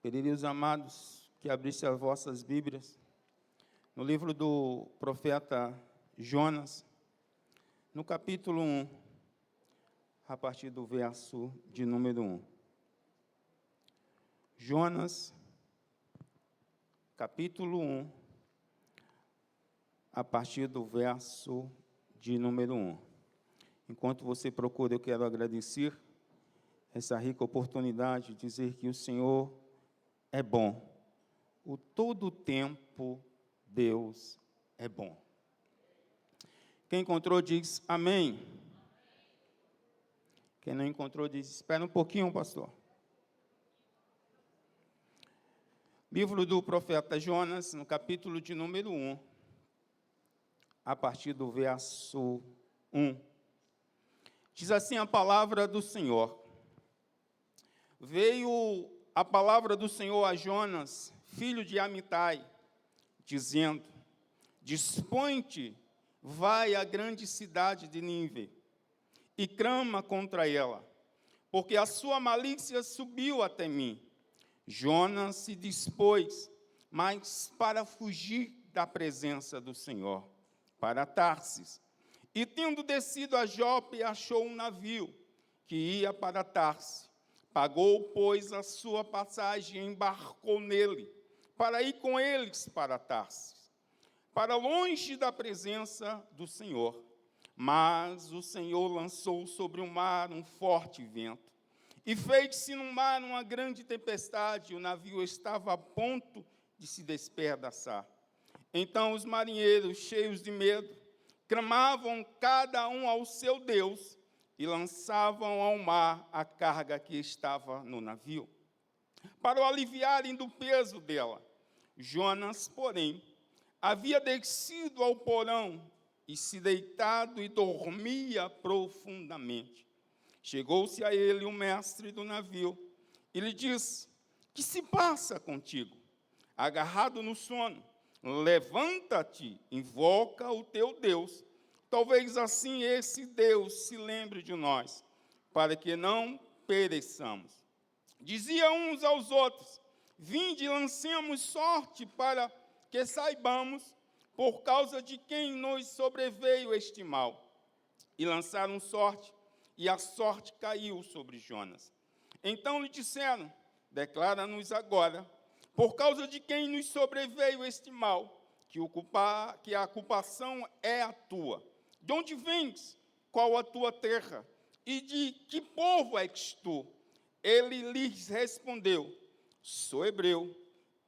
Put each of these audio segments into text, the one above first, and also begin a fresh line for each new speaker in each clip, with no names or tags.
Pediria os amados que abrissem as vossas Bíblias no livro do profeta Jonas, no capítulo 1, a partir do verso de número 1. Jonas, capítulo 1, a partir do verso de número 1. Enquanto você procura, eu quero agradecer essa rica oportunidade de dizer que o Senhor é bom. O todo tempo, Deus é bom. Quem encontrou, diz amém. Quem não encontrou, diz, espera um pouquinho, pastor. Livro do profeta Jonas, no capítulo de número 1, a partir do verso 1. Diz assim a palavra do Senhor. Veio a palavra do Senhor a Jonas, filho de Amitai, dizendo: Dispõe-te, vai à grande cidade de Nínive, e clama contra ela, porque a sua malícia subiu até mim. Jonas se dispôs, mas para fugir da presença do Senhor, para Tarsis. E tendo descido a Jope, achou um navio que ia para Tarsis. Pagou, pois, a sua passagem e embarcou nele, para ir com eles para Tarsis, para longe da presença do Senhor. Mas o Senhor lançou sobre o mar um forte vento, e fez-se no mar uma grande tempestade, e o navio estava a ponto de se despedaçar. Então os marinheiros, cheios de medo, clamavam cada um ao seu Deus, e lançavam ao mar a carga que estava no navio, para o aliviarem do peso dela. Jonas, porém, havia descido ao porão, e se deitado e dormia profundamente. Chegou-se a ele o mestre do navio, e lhe disse: Que se passa contigo? Agarrado no sono, levanta-te, invoca o teu Deus. Talvez assim esse Deus se lembre de nós, para que não pereçamos. Diziam uns aos outros: Vinde e lancemos sorte, para que saibamos por causa de quem nos sobreveio este mal. E lançaram sorte, e a sorte caiu sobre Jonas. Então lhe disseram: Declara-nos agora, por causa de quem nos sobreveio este mal, que a culpação é a tua. De onde vens? Qual a tua terra? E de que povo és tu? Ele lhes respondeu: Sou hebreu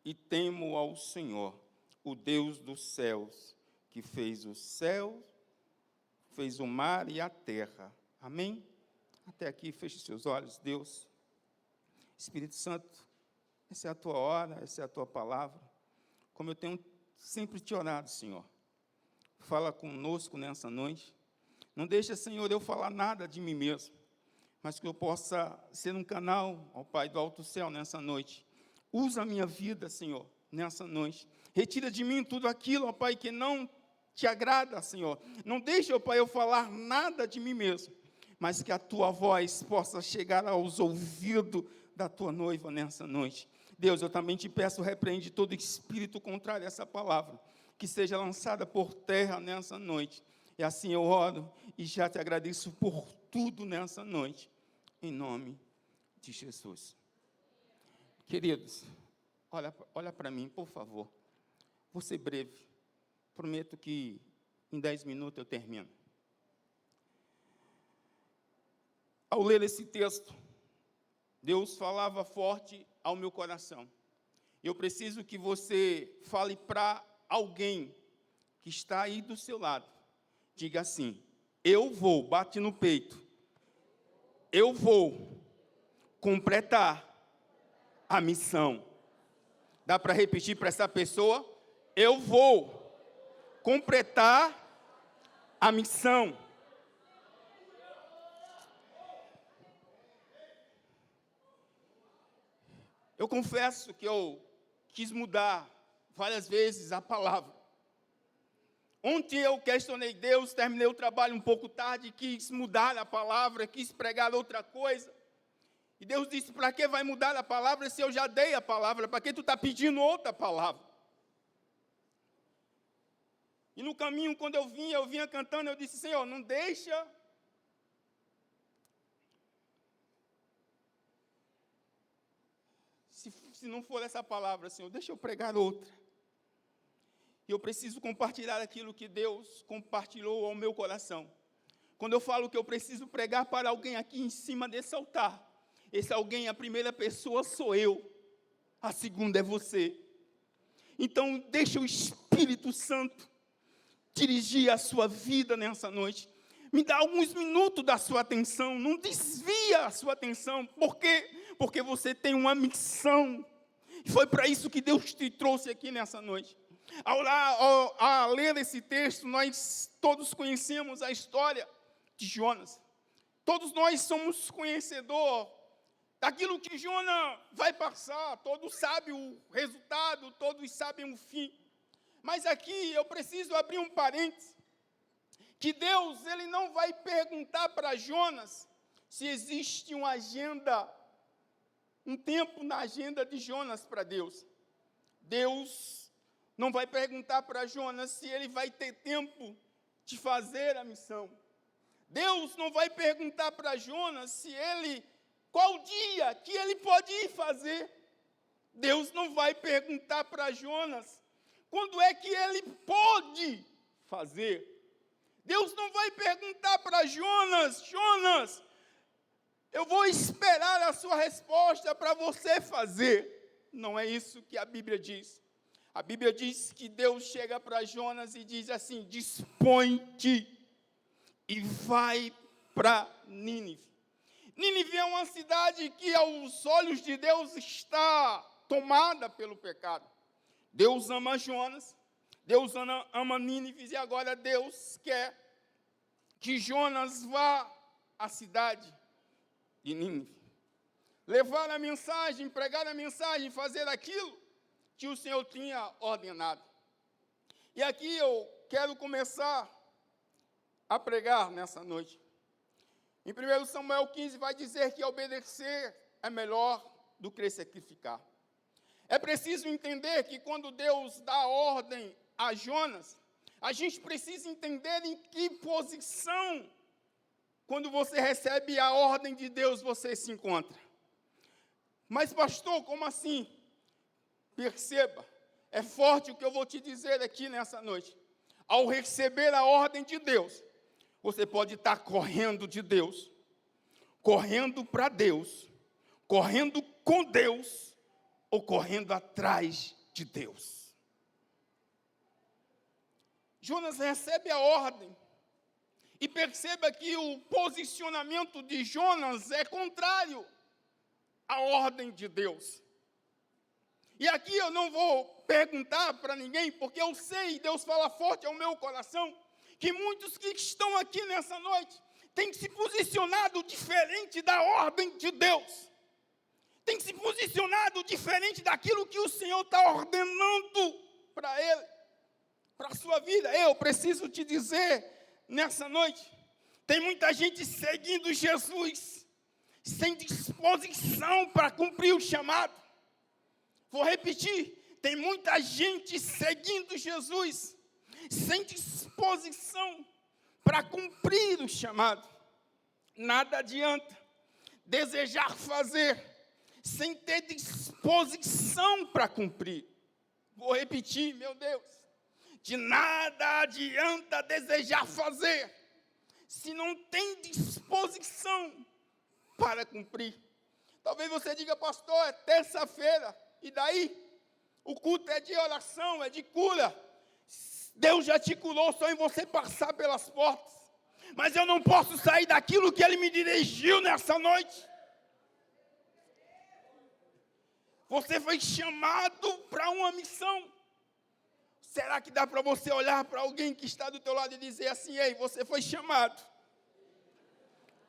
e temo ao Senhor, o Deus dos céus, que fez o céu, fez o mar e a terra. Amém? Até aqui, feche seus olhos, Deus. Espírito Santo, essa é a tua hora, essa é a tua palavra. Como eu tenho sempre te orado, Senhor, fala conosco nessa noite. Não deixa, Senhor, eu falar nada de mim mesmo, mas que eu possa ser um canal ao Pai do alto céu nessa noite. Usa a minha vida, Senhor, nessa noite. Retira de mim tudo aquilo, ó Pai, que não te agrada, Senhor. Não deixa, ó Pai, eu falar nada de mim mesmo, mas que a tua voz possa chegar aos ouvidos da tua noiva nessa noite. Deus, eu também te peço, repreende todo espírito contrário a essa palavra, que seja lançada por terra nessa noite. E assim eu oro e já te agradeço por tudo nessa noite, em nome de Jesus. Queridos, olha para mim, por favor. Vou ser breve. Prometo que em 10 minutos eu termino. Ao ler esse texto, Deus falava forte ao meu coração. Eu preciso que você fale para alguém que está aí do seu lado. Diga assim: eu vou, bate no peito, eu vou completar a missão. Dá para repetir para essa pessoa? Eu vou completar a missão. Eu confesso que eu quis mudar várias vezes a palavra. Ontem eu questionei Deus, terminei o trabalho um pouco tarde, quis mudar a palavra, quis pregar outra coisa. E Deus disse, para que vai mudar a palavra se eu já dei a palavra? Para que tu está pedindo outra palavra? E no caminho, quando eu vinha cantando, eu disse, Senhor, não deixa... Se não for essa palavra, Senhor, deixa eu pregar outra. E eu preciso compartilhar aquilo que Deus compartilhou ao meu coração. Quando eu falo que eu preciso pregar para alguém aqui em cima desse altar, esse alguém, a primeira pessoa sou eu, a segunda é você. Então, deixa o Espírito Santo dirigir a sua vida nessa noite. Me dá alguns minutos da sua atenção, não desvia a sua atenção. Por quê? Porque você tem uma missão. E foi para isso que Deus te trouxe aqui nessa noite. Ao ler esse texto, nós todos conhecemos a história de Jonas. Todos nós somos conhecedores daquilo que Jonas vai passar. Todos sabem o resultado, todos sabem o fim. Mas aqui eu preciso abrir um parênteses. Que Deus, Ele não vai perguntar para Jonas se existe uma agenda, um tempo na agenda de Jonas para Deus. Deus não vai perguntar para Jonas se ele vai ter tempo de fazer a missão. Deus não vai perguntar para Jonas qual dia que ele pode ir fazer. Deus não vai perguntar para Jonas quando é que ele pode fazer. Deus não vai perguntar para Jonas, Jonas, eu vou esperar a sua resposta para você fazer. Não é isso que a Bíblia diz. A Bíblia diz que Deus chega para Jonas e diz assim, dispõe-te e vai para Nínive. Nínive é uma cidade que aos olhos de Deus está tomada pelo pecado. Deus ama Jonas, Deus ama Nínive e agora Deus quer que Jonas vá à cidade de Nínive. Levar a mensagem, pregar a mensagem, fazer aquilo que o Senhor tinha ordenado. E aqui eu quero começar a pregar nessa noite. Em 1 Samuel 15 vai dizer que obedecer é melhor do que sacrificar. É preciso entender que quando Deus dá ordem a Jonas, a gente precisa entender em que posição, quando você recebe a ordem de Deus, você se encontra. Mas pastor, como assim? Perceba, é forte o que eu vou te dizer aqui nessa noite. Ao receber a ordem de Deus, você pode estar correndo de Deus, correndo para Deus, correndo com Deus, ou correndo atrás de Deus. Jonas recebe a ordem, e perceba que o posicionamento de Jonas é contrário à ordem de Deus. E aqui eu não vou perguntar para ninguém, porque eu sei, Deus fala forte ao meu coração, que muitos que estão aqui nessa noite têm se posicionado diferente da ordem de Deus. Tem se posicionado diferente daquilo que o Senhor está ordenando para ele, para a sua vida. Eu preciso te dizer, nessa noite, tem muita gente seguindo Jesus, sem disposição para cumprir o chamado. Vou repetir, tem muita gente seguindo Jesus, sem disposição para cumprir o chamado. Nada adianta desejar fazer, sem ter disposição para cumprir. Vou repetir, meu Deus. De nada adianta desejar fazer, se não tem disposição para cumprir. Talvez você diga, pastor, é terça-feira, e daí? O culto é de oração, é de cura. Deus já te curou só em você passar pelas portas. Mas eu não posso sair daquilo que Ele me dirigiu nessa noite. Você foi chamado para uma missão. Será que dá para você olhar para alguém que está do teu lado e dizer assim, ei, você foi chamado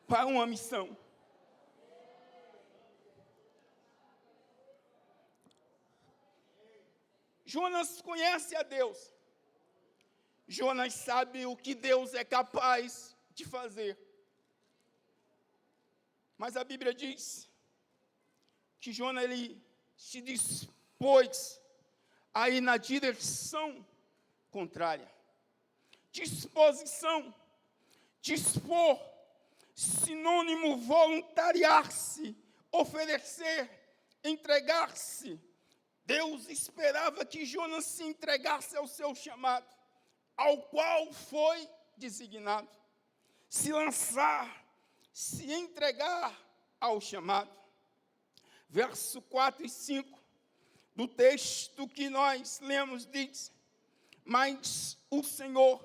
para uma missão? Jonas conhece a Deus. Jonas sabe o que Deus é capaz de fazer. Mas a Bíblia diz que Jonas ele se dispôs a ir na direção contrária. Disposição, dispor, sinônimo voluntariar-se, oferecer, entregar-se. Deus esperava que Jonas se entregasse ao seu chamado, ao qual foi designado. Se lançar, se entregar ao chamado. Verso 4 e 5 do texto que nós lemos diz: mas o Senhor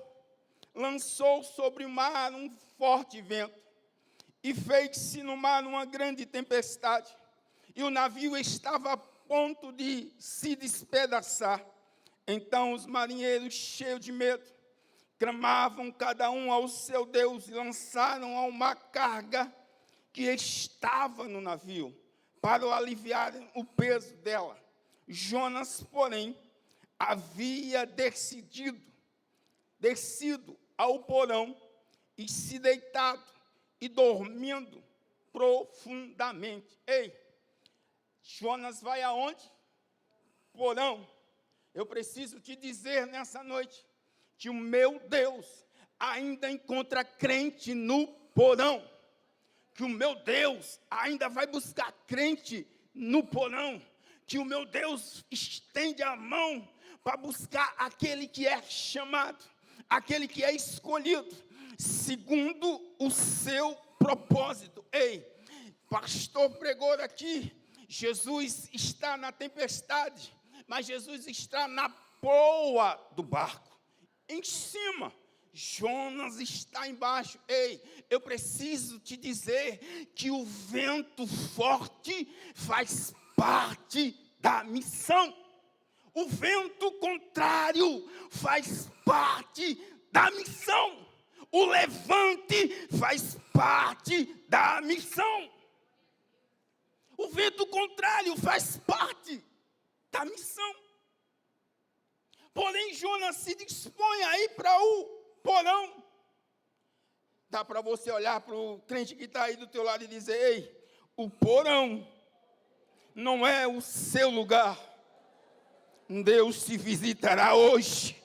lançou sobre o mar um forte vento, e fez-se no mar uma grande tempestade, e o navio estava a ponto de se despedaçar. Então os marinheiros, cheios de medo, clamavam cada um ao seu Deus, e lançaram ao mar carga que estava no navio, para aliviar o peso dela. Jonas, porém, havia descido ao porão, e se deitado e dormindo profundamente. Ei, Jonas vai aonde? Porão. Eu preciso te dizer nessa noite que o meu Deus ainda encontra crente no porão. Que o meu Deus ainda vai buscar crente no porão. Que o meu Deus estende a mão para buscar aquele que é chamado, aquele que é escolhido, segundo o seu propósito. Ei, pastor pregou aqui, Jesus está na tempestade, mas Jesus está na proa do barco, em cima. Jonas está embaixo. Ei, eu preciso te dizer que o vento forte faz parte da missão. O vento contrário faz parte da missão. O levante faz parte da missão. O vento contrário faz parte da missão. Porém, Jonas se dispõe a ir para o porão. Dá para você olhar para o crente que está aí do teu lado e dizer: ei, o porão não é o seu lugar. Deus te visitará hoje.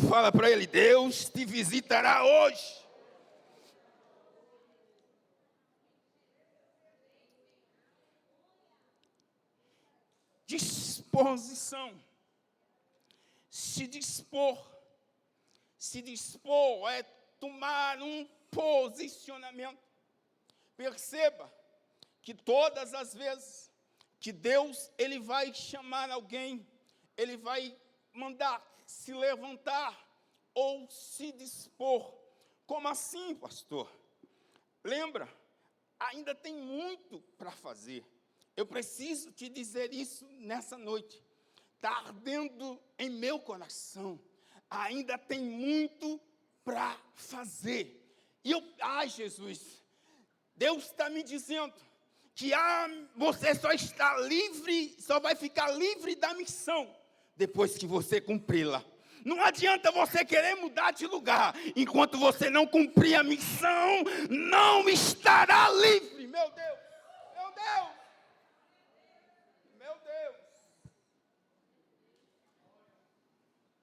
Fala para ele: Deus te visitará hoje. Disposição. Se dispor é tomar um posicionamento. Perceba que todas as vezes que Deus ele vai chamar alguém, ele vai mandar se levantar ou se dispor. Como assim, pastor? Lembra? Ainda tem muito para fazer. Eu preciso te dizer isso nessa noite. Está ardendo em meu coração. Ainda tem muito para fazer. E Jesus, Deus está me dizendo que você só está livre, só vai ficar livre da missão depois que você cumpri-la. Não adianta você querer mudar de lugar enquanto você não cumprir a missão, não estará livre. Meu Deus, meu Deus, meu Deus.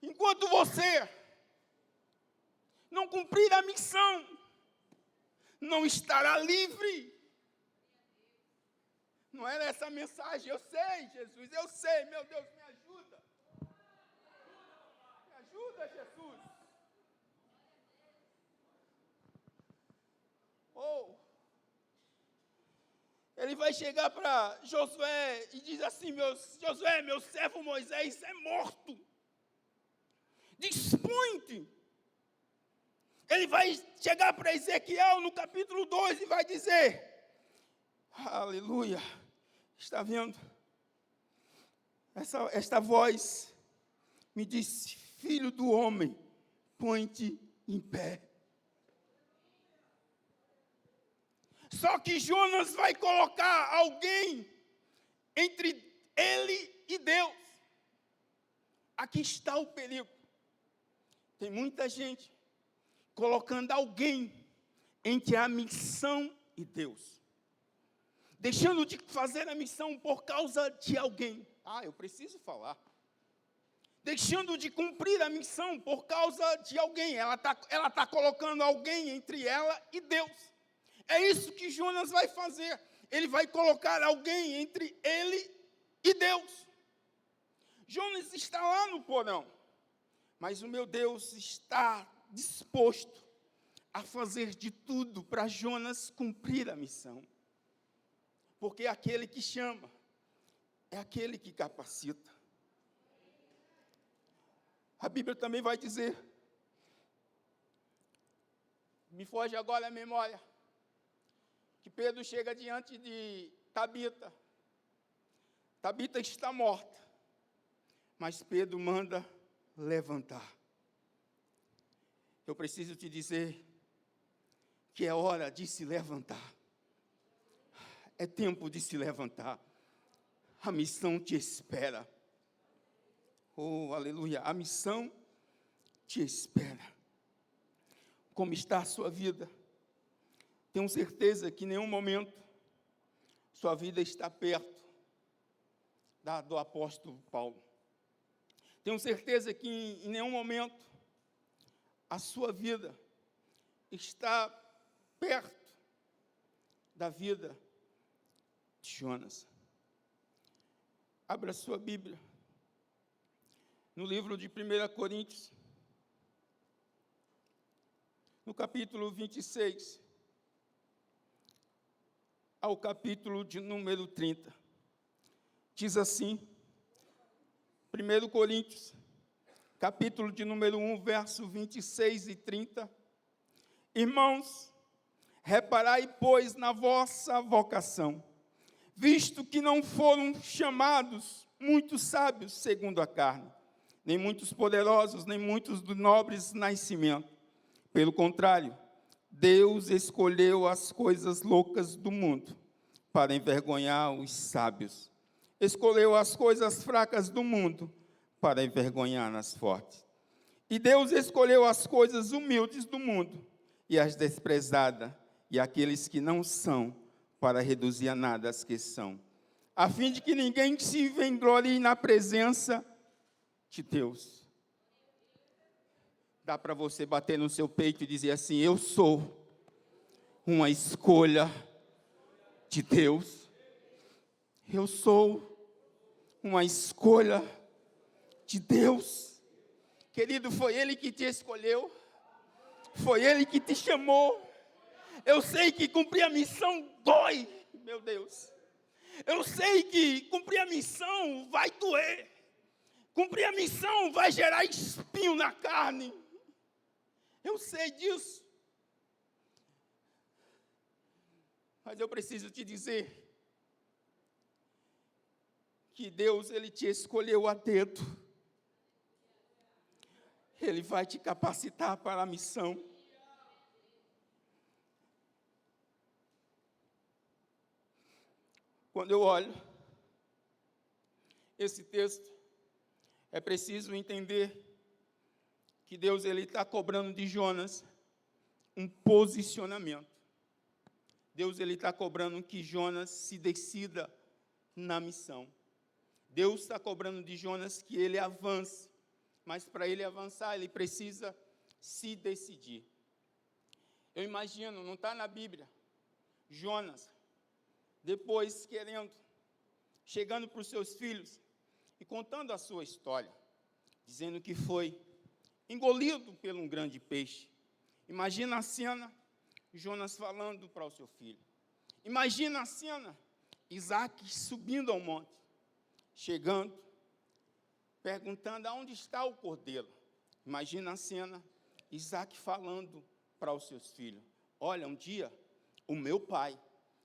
Enquanto você não cumprir a missão, não estará livre. Não era essa a mensagem? Eu sei, Jesus, eu sei, meu Deus, me ajuda. Me ajuda, Jesus. Ele vai chegar para Josué e diz assim: Josué, meu servo Moisés é morto. Dispõe-te. Ele vai chegar para Ezequiel no capítulo 2 e vai dizer: aleluia, está vendo? Esta voz me disse: filho do homem, põe-te em pé. Só que Jonas vai colocar alguém entre ele e Deus. Aqui está o perigo. Tem muita gente colocando alguém entre a missão e Deus. deixando de fazer a missão por causa de alguém. Eu preciso falar. Deixando de cumprir a missão por causa de alguém. Ela tá colocando alguém entre ela e Deus. É isso que Jonas vai fazer. Ele vai colocar alguém entre ele e Deus. Jonas está lá no porão, mas o meu Deus está disposto a fazer de tudo para Jonas cumprir a missão. Porque aquele que chama é aquele que capacita. A Bíblia também vai dizer, me foge agora a memória, que Pedro chega diante de Tabita. Tabita está morta, mas Pedro manda levantar. Eu preciso te dizer que é hora de se levantar. É tempo de se levantar. A missão te espera. Oh, aleluia. A missão te espera. Como está a sua vida? Tenho certeza que em nenhum momento sua vida está perto do apóstolo Paulo. Tenho certeza que em nenhum momento a sua vida está perto da vida de Jonas. Abra sua Bíblia no livro de 1 Coríntios, no capítulo 26, ao capítulo de número 30. Diz assim, 1 Coríntios, capítulo de número 1, verso 26 e 30. Irmãos, reparai, pois, na vossa vocação, visto que não foram chamados muitos sábios segundo a carne, nem muitos poderosos, nem muitos de nobres nascimento. Pelo contrário, Deus escolheu as coisas loucas do mundo para envergonhar os sábios. Escolheu as coisas fracas do mundo para envergonhar as fortes. E Deus escolheu as coisas humildes do mundo e as desprezadas e aqueles que não são, para reduzir a nada as que são, a fim de que ninguém se vanglorie na presença de Deus. Dá para você bater no seu peito e dizer assim: eu sou uma escolha de Deus. Eu sou uma escolha de Deus. Querido, foi Ele que te escolheu. Foi Ele que te chamou. Eu sei que cumprir a missão dói, meu Deus. Eu sei que cumprir a missão vai doer. Cumprir a missão vai gerar espinho na carne. Eu sei disso. Mas eu preciso te dizer que Deus, Ele te escolheu a dedo. Ele vai te capacitar para a missão. Quando eu olho esse texto, é preciso entender que Deus está cobrando de Jonas um posicionamento. Deus está cobrando que Jonas se decida na missão. Deus está cobrando de Jonas que ele avance, mas para ele avançar, ele precisa se decidir. Eu imagino, não está na Bíblia, Jonas, depois chegando para os seus filhos e contando a sua história, dizendo que foi engolido por um grande peixe. Imagina a cena, Jonas falando para o seu filho. Imagina a cena, Isaac subindo ao monte, chegando, perguntando aonde está o cordeiro. Imagina a cena, Isaac falando para os seus filhos: olha, um dia o meu pai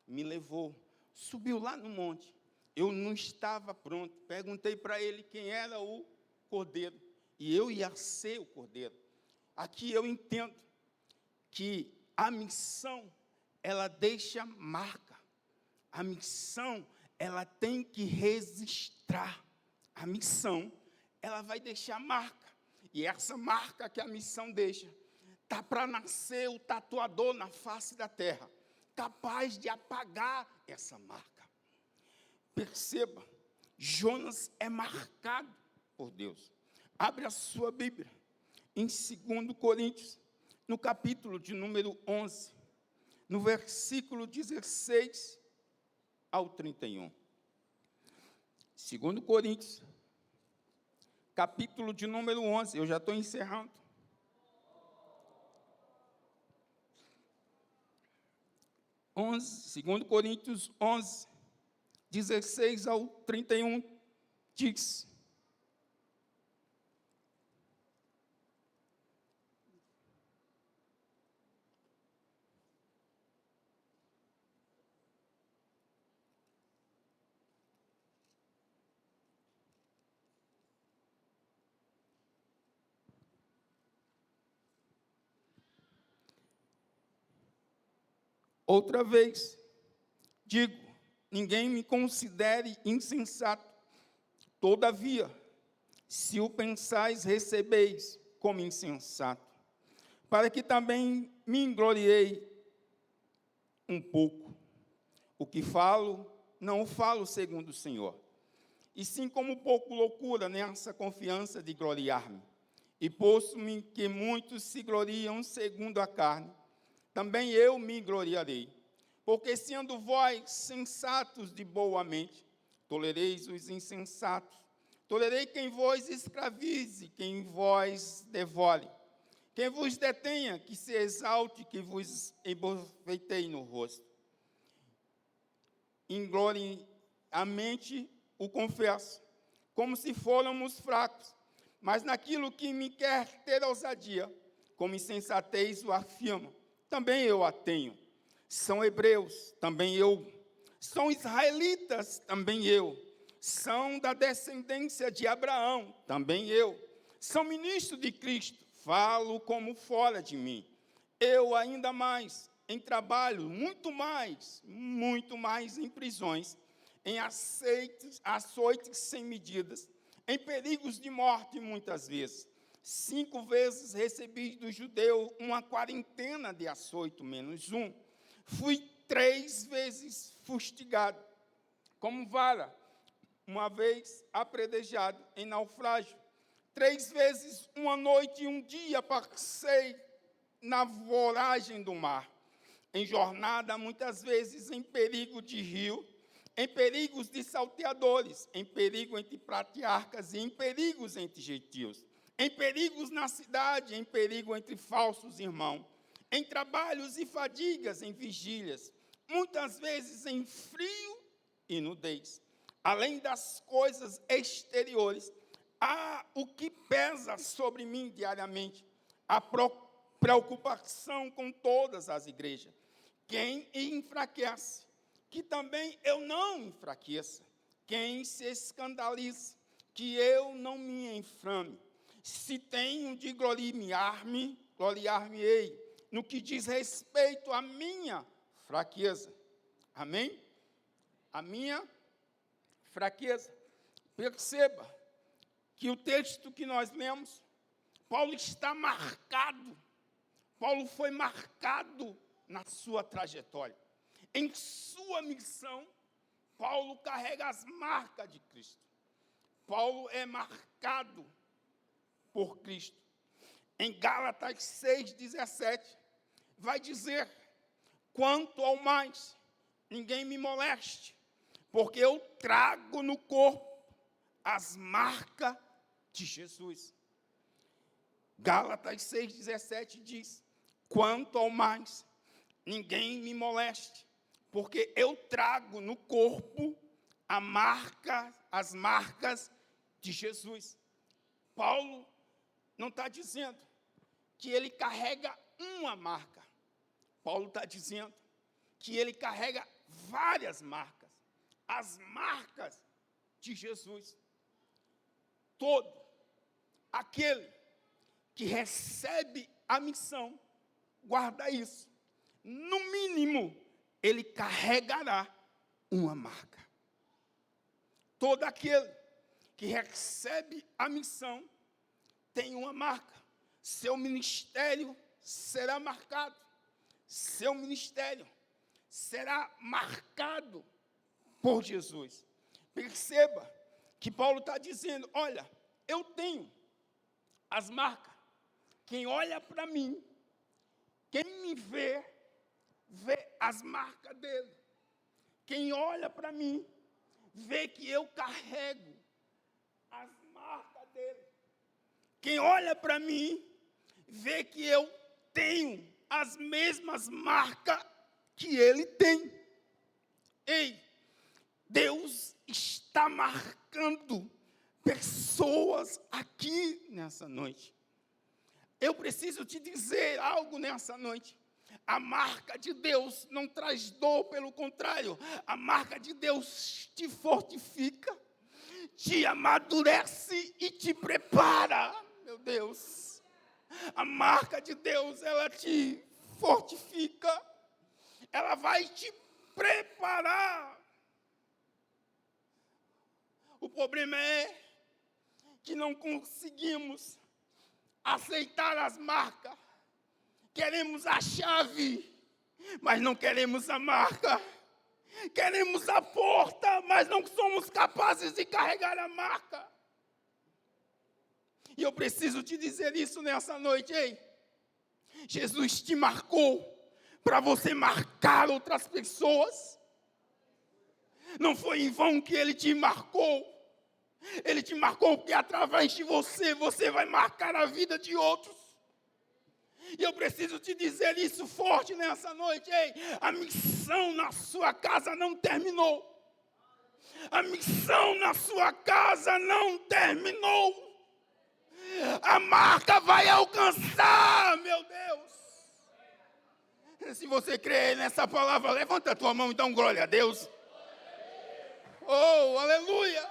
me levou, subiu lá no monte, eu não estava pronto, perguntei para ele quem era o cordeiro, e eu ia ser o cordeiro. Aqui eu entendo que a missão, ela deixa marca. A missão, ela tem que registrar. A missão, ela vai deixar marca. E essa marca que a missão deixa, está para nascer o tatuador na face da terra. capaz de apagar essa marca. Perceba, Jonas é marcado por Deus. Abre a sua Bíblia, em 2 Coríntios, no capítulo de número 11, no versículo 16 ao 31. 2 Coríntios, capítulo de número 11, eu já estou encerrando. Segundo Coríntios 11, 16 ao 31, diz: outra vez, digo, ninguém me considere insensato. Todavia, se o pensais, recebeis como insensato, para que também me gloriei um pouco. O que falo, não o falo segundo o Senhor, e sim como pouco loucura nessa confiança de gloriar-me. E posto-me que muitos se gloriam segundo a carne, também eu me gloriarei. Porque sendo vós sensatos de boa mente, tolereis os insensatos. Tolerei quem vos escravize, quem vos devore. Quem vos detenha, que se exalte, que vos embofeteie no rosto. Ingloriamente o confesso, como se fôramos fracos, mas naquilo que me quer ter ousadia, como insensatez o afirmo, também eu a tenho. São hebreus, também eu. São israelitas, também eu. São da descendência de Abraão, também eu. São ministros de Cristo, falo como fora de mim. Eu ainda mais, em trabalho, muito mais em prisões, em açoites sem medidas, em perigos de morte muitas vezes. 5 vezes recebi do judeu uma quarentena de açoito, menos um. Fui 3 vezes fustigado, como vara, uma vez apredejado em naufrágio. 3 vezes, uma noite e um dia, passei na voragem do mar. Em jornada, muitas vezes, em perigo de rio, em perigos de salteadores, em perigo entre patriarcas e em perigos entre gentios, em perigos na cidade, em perigo entre falsos irmãos, em trabalhos e fadigas, em vigílias, muitas vezes em frio e nudez. Além das coisas exteriores, há o que pesa sobre mim diariamente, a preocupação com todas as igrejas. Quem enfraquece, que também eu não enfraqueça. Quem se escandaliza, que eu não me inflame. Se tenho de gloriar-me-ei no que diz respeito à minha fraqueza. Amém? A minha fraqueza. Perceba que o texto que nós lemos, Paulo está marcado. Paulo foi marcado na sua trajetória. Em sua missão, Paulo carrega as marcas de Cristo. Paulo é marcado por Cristo. Em Gálatas 6,17, vai dizer: quanto ao mais, ninguém me moleste, porque eu trago no corpo as marcas de Jesus. Gálatas 6,17 diz: quanto ao mais, ninguém me moleste, porque eu trago no corpo as marcas de Jesus. Paulo não está dizendo que ele carrega uma marca. Paulo está dizendo que ele carrega várias marcas. As marcas de Jesus. Todo aquele que recebe a missão, guarda isso. No mínimo, ele carregará uma marca. Todo aquele que recebe a missão tem uma marca. Seu ministério será marcado. Seu ministério será marcado por Jesus. Perceba que Paulo está dizendo, olha, eu tenho as marcas. Quem olha para mim, quem me vê, vê as marcas dele. Quem olha para mim, vê que eu carrego as marcas dele. Quem olha para mim, vê que eu tenho as mesmas marcas que ele tem. Ei, Deus está marcando pessoas aqui nessa noite. Eu preciso te dizer algo nessa noite. A marca de Deus não traz dor, pelo contrário, a marca de Deus te fortifica, te amadurece e te prepara, meu Deus. A marca de Deus, ela te fortifica, ela vai te preparar. O problema é que não conseguimos aceitar as marcas. Queremos a chave, mas não queremos a marca. Queremos a porta, mas não somos capazes de carregar a marca. E eu preciso te dizer isso nessa noite, ei. Jesus te marcou para você marcar outras pessoas. Não foi em vão que ele te marcou. Ele te marcou porque através de você, você vai marcar a vida de outros. E eu preciso te dizer isso forte nessa noite. Ei, a missão na sua casa não terminou. A missão na sua casa não terminou. A marca vai alcançar, meu Deus. Se você crê nessa palavra, levanta a tua mão e dá um glória a Deus. Oh, aleluia.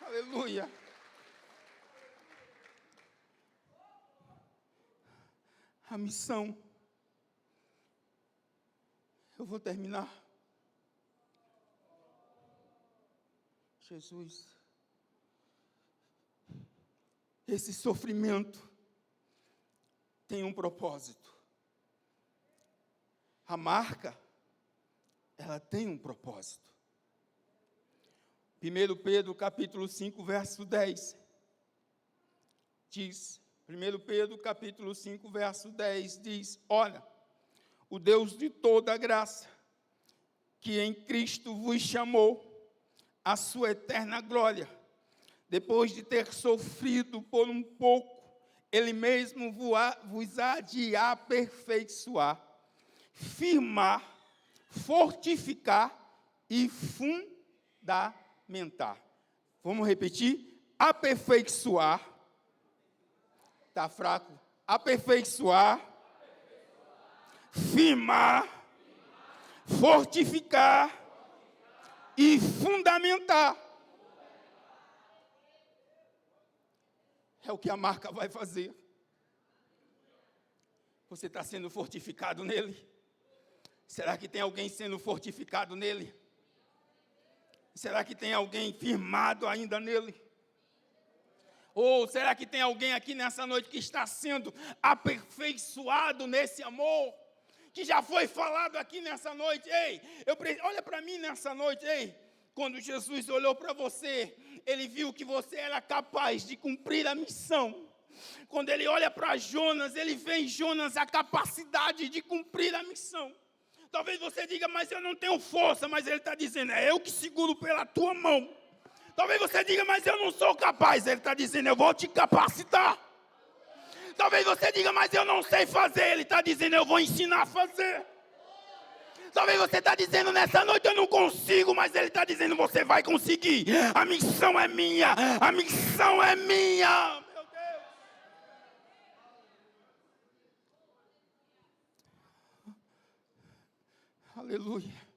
Aleluia. A missão. Eu vou terminar. Jesus. Esse sofrimento tem um propósito. A marca, ela tem um propósito. 1 Pedro capítulo 5, verso 10. Diz, 1 Pedro capítulo 5, verso 10 diz, olha, o Deus de toda graça, que em Cristo vos chamou à sua eterna glória, depois de ter sofrido por um pouco, Ele mesmo vos há de aperfeiçoar, firmar, fortificar e fundamentar. Vamos repetir? Aperfeiçoar. Está fraco? Aperfeiçoar, firmar, fortificar e fundamentar. É o que a marca vai fazer. Você está sendo fortificado nele? Será que tem alguém sendo fortificado nele? Será que tem alguém firmado ainda nele? Ou será que tem alguém aqui nessa noite que está sendo aperfeiçoado nesse amor? Que já foi falado aqui nessa noite. Ei, olha para mim nessa noite, ei. Quando Jesus olhou para você, Ele viu que você era capaz de cumprir a missão. Quando Ele olha para Jonas, Ele vê em Jonas a capacidade de cumprir a missão. Talvez você diga, mas eu não tenho força, mas Ele está dizendo, é eu que seguro pela tua mão. Talvez você diga, mas eu não sou capaz, Ele está dizendo, eu vou te capacitar. Talvez você diga, mas eu não sei fazer, Ele está dizendo, eu vou ensinar a fazer. Talvez você está dizendo, nessa noite eu não consigo, mas Ele está dizendo, você vai conseguir. A missão é minha, a missão é minha. Meu Deus. Aleluia.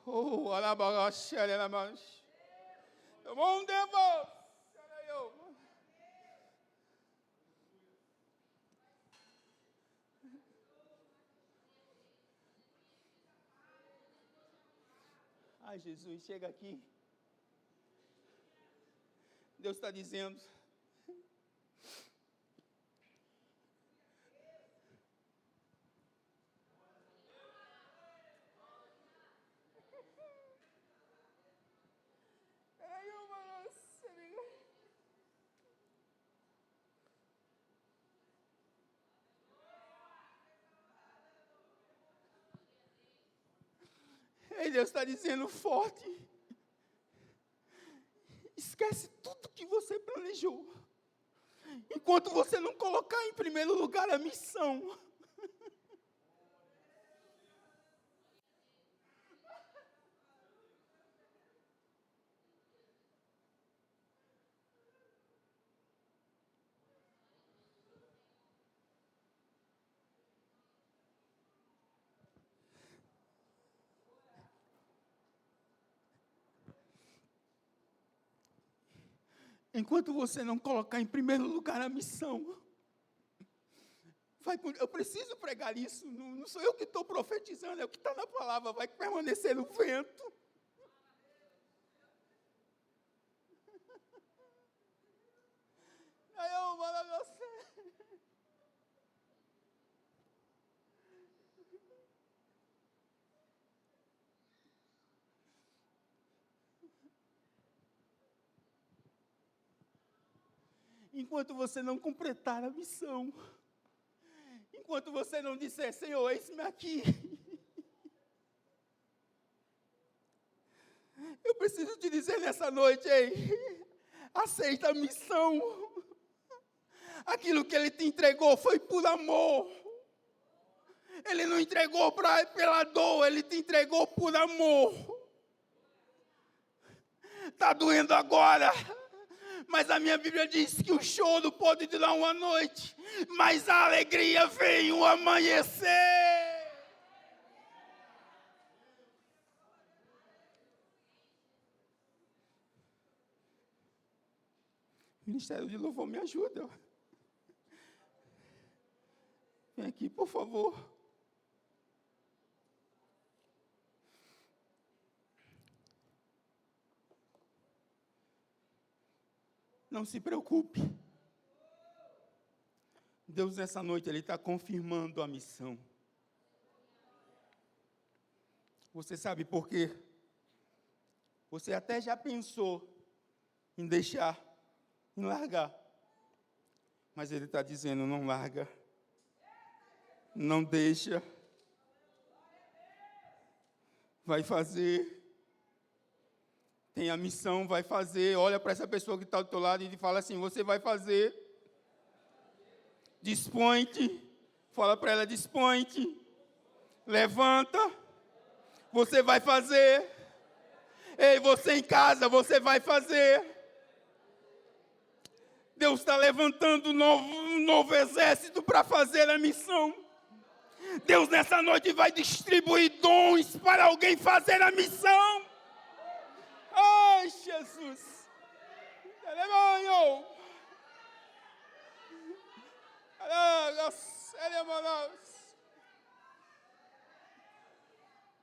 Oh, alabaxi, alabaxi. Bom Deus. Ai, Jesus, chega aqui. Deus está dizendo. Mas Deus está dizendo forte. Esquece tudo que você planejou. Enquanto você não colocar em primeiro lugar a missão. Enquanto você não colocar em primeiro lugar a missão. Eu preciso pregar isso, não sou eu que estou profetizando, é o que está na palavra, vai permanecer no vento. Aí eu vou lá você. Enquanto você não completar a missão, enquanto você não disser, Senhor, eis-me aqui. Eu preciso te dizer nessa noite, ei, aceita a missão. Aquilo que Ele te entregou foi por amor. Ele não entregou pela dor, Ele te entregou por amor. Está doendo agora. Mas a minha Bíblia diz que o choro pode durar uma noite, mas a alegria vem o amanhecer. Ministério de Louvor, me ajuda. Vem aqui, por favor. Não se preocupe. Deus, nessa noite, Ele está confirmando a missão. Você sabe por quê? Você até já pensou em deixar, em largar. Mas Ele está dizendo, não larga. Não deixa. Vai fazer. Tem a missão, vai fazer. Olha para essa pessoa que está do teu lado e fala assim, você vai fazer. Dispõe-te. Fala para ela, dispõe-te. Levanta. Você vai fazer. Ei, você em casa, você vai fazer. Deus está levantando um novo exército para fazer a missão. Deus nessa noite vai distribuir dons para alguém fazer a missão. Ai, Jesus.